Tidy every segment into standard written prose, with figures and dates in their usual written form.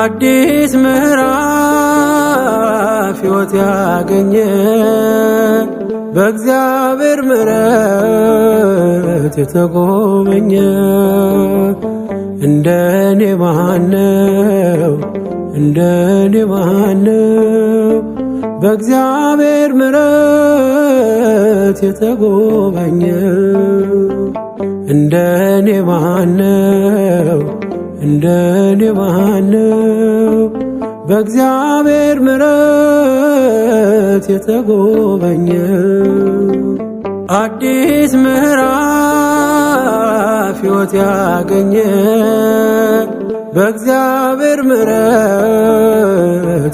አዲስ ምዕራፍ ሕይወት ያገኘ በእግዚአብሔር ምሕረት የተጎበኘ እንደኔ ማነው እንደኔ ማነው በእግዚአብሔር ምሕረት የተጎበኘ እንደኔ ማነው እንደኔ ማነው በእግዚአብሔር ምሕረት የተጎበኘ አዲስ ምዕራፍ ሕይወት ያገኘ በእግዚአብሔር ምሕረት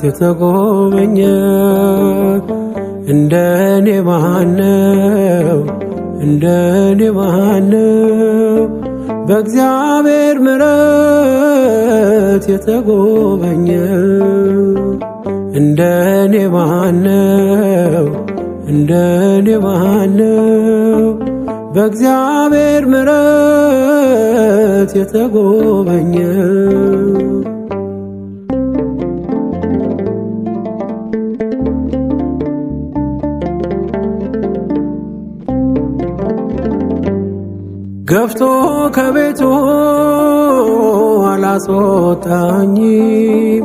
የተጎበኘ እንደኔ ማነው እንደኔ ማነው በእግዚአብሔር ምሕረት የተጎበኘ እንደኔ ማነው እንደኔ ማነው በእግዚአብሔር ምሕረት የተጎበኘ ገፍቶ ከቤቱ አላስወጣኝም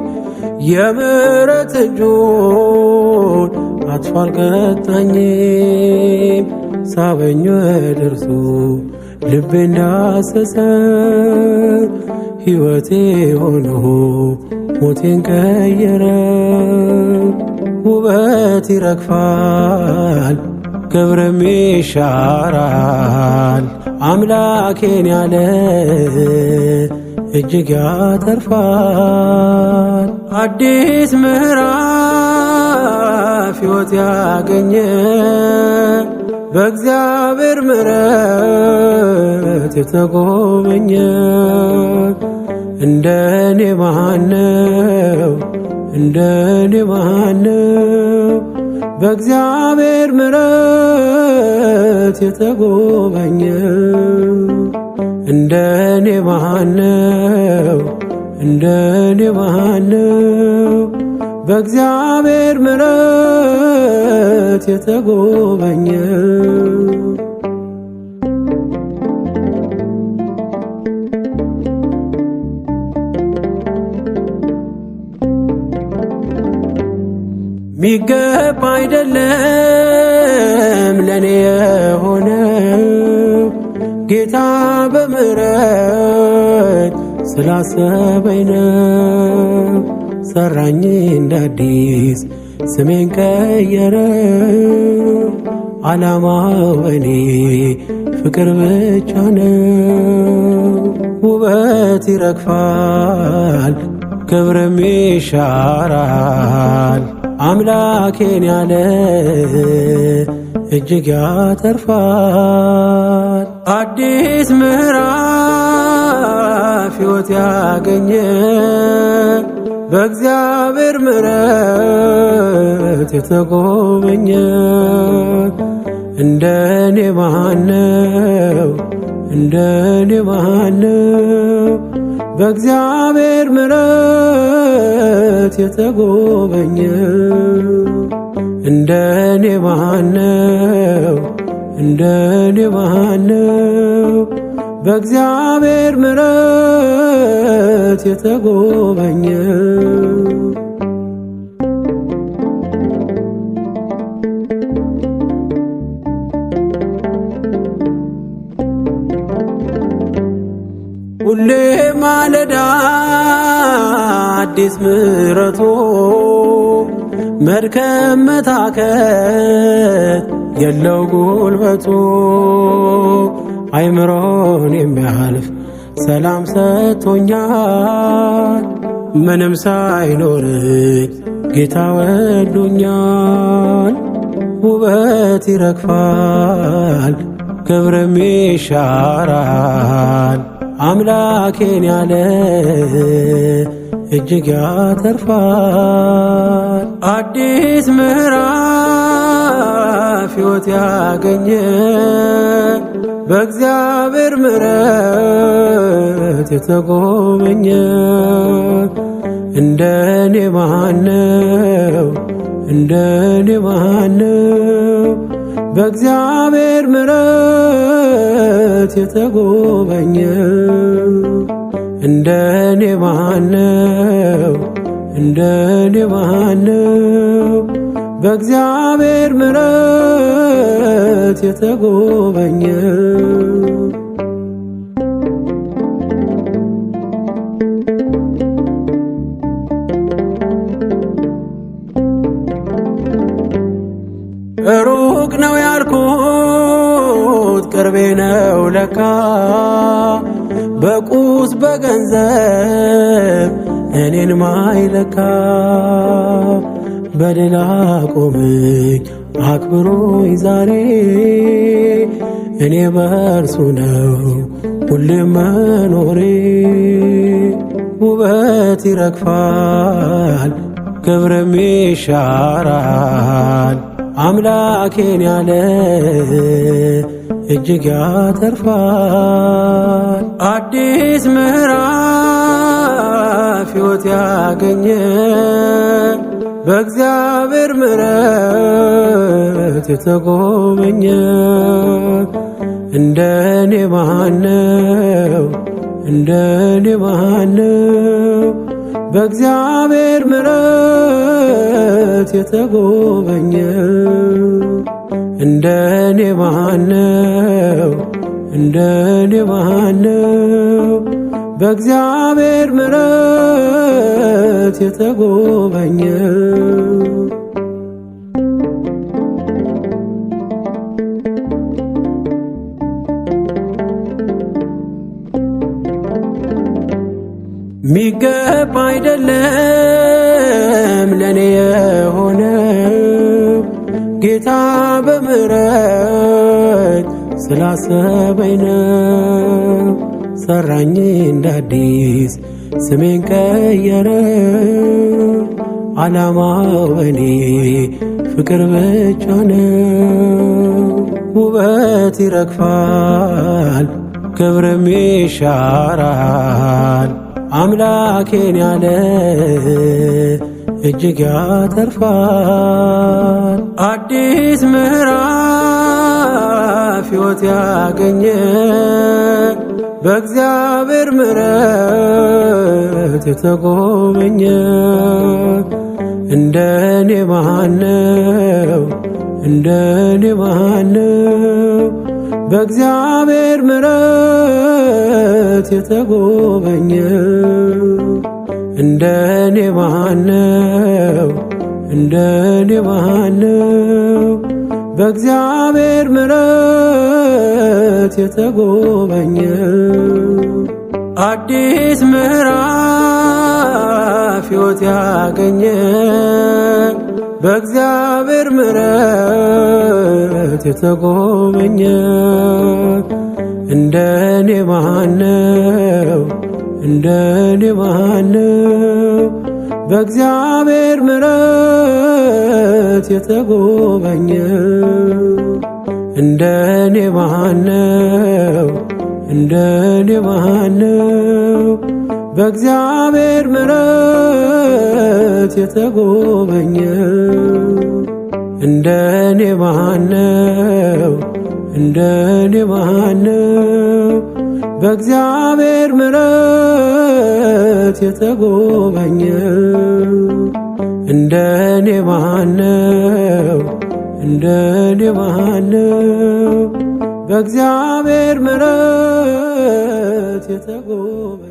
የምሕረት እጁን አጥፎ አልቀጣኝም ሳበኝ ወደ እርሱ ልቤ እንዳሰሰ ሕይወቴ ሆኖ ሞቴን ቀየረ ውበት ይረግፋል ክብርም ይሻራል አምላኬን ያለ እጅግ ያተርፋል አዲስ ምዕራፍ ሕይወት ያገኘ በእግዚአብሔር ምሕረት የተጎበኘ እንደኔ ማነው እንደኔ ማነው በእግዚአብሔር ምሕረት የተጎበኘ እንደኔ ማነው እንደኔ ማነው በእግዚአብሔር ምሕረት የተጎበኘ ሚገባ አይደለም ለኔ የሆነው ጌታ በምሕረት ስላሰበኝ ነው ሰራኝ እንዳዲስ ስሜን ቀየረ ዓላማው እኔ ፍቅር ብቻ ነው ውበት ይረግፋል ክብርም ይሻራል አምላኬን ያለ እጅግ ያተርፋል አዲስ ምዕራፍ ሕይወት ያገኘ በእግዚአብሔር ምሕረት የተጎበኘ እንደኔ ማነው እንደኔ ማነው በእግዚአብሔር ምሕረት የተጎበኘ እንደኔ ማነው እንደኔ ማነው በእግዚአብሔር ምሕረት የተጎበኘ ሁሌ ማለዳ አዲስ ምሕረቱ መድከም መታከት የለው ጉልበቱ አይምሮን የሚያልፍ ሰላም ሰጥቶኛል ምንም ሳይኖርኝ ጌታ ወዶኛል ውበት ይረግፋል ክብርም ይሻራል። አምላኬን ያለ እጅግ ያተርፋል። አዲስ ምዕራፍ ሕይወት ያገኘ በእግዚአብሔር ምሕረት የተጎበኘ እንደኔ ማነው እንደኔ ማነው በእግዚአብሔር ምሕረት የተጎበኘ እንደኔ ማነው እንደኔ ማነው በእግዚአብሔር ምሕረት የተጎበኘ ሩቅ ነው ያልኩት ቅርቤ ነው ለካ በቁስ በገንዘብ እኔን ማይለካ በድል አቆመኝ አክብሮኝ ዛሬ እኔ በእርሱ ነው ሁሌም መኖሬ። ውበት ይረግፋል ክብርም ይሻራል አምላኬን ያለ እጅግ ያተርፋል። አዲስ ምዕራፍ ሕይወት ያገኘ በእግዚአብሔር ምሕረት የተጎበኘ እንደኔ ማነው እንደኔ ማነው በእግዚአብሔር ምሕረት የተጎበኘ እንደኔ ማነው እንደኔ ማነው በእግዚአብሔር ምሕረት የተጎበኘ ሚገባ አይደለም ለኔ የሆነው ጌታ በምሕረት ስላሰበኝ ነው። ሰራኝ እንዳዲስ ስሜን ቀየረ ዓላማው በኔ ፍቅር ብቻ ነው። ውበት ይረግፋል ክብርም ይሻራል አምላኬን ያለ እጅግ ያተርፋል። አዲስ ምዕራፍ ሕይወት ያገኘ በእግዚአብሔር ምሕረት የተጎበኘ እንደኔ ማነው እንደኔ ማነው በእግዚአብሔር ምሕረት የተጎበኘ እንደኔ ማነው እንደኔ ማነው በእግዚአብሔር ምሕረት የተጎበኘ አዲስ ምዕራፍ ሕይወት ያገኘ በእግዚአብሔር ምሕረት የተጎበኘ እንደኔ ማነው እንደኔ ማነው በእግዚአብሔር ምሕረት የተጎበኘ እንደኔ ማነው እንደኔ ማነው በእግዚአብሔር ምሕረት የተጎበኘ እንደኔ ማነው እንደኔ ማነው በእግዚአብሔር ምሕረት የተጎበኘ እንደኔ ማነው እንደኔ ማነው በእግዚአብሔር ምሕረት የተጎበኘ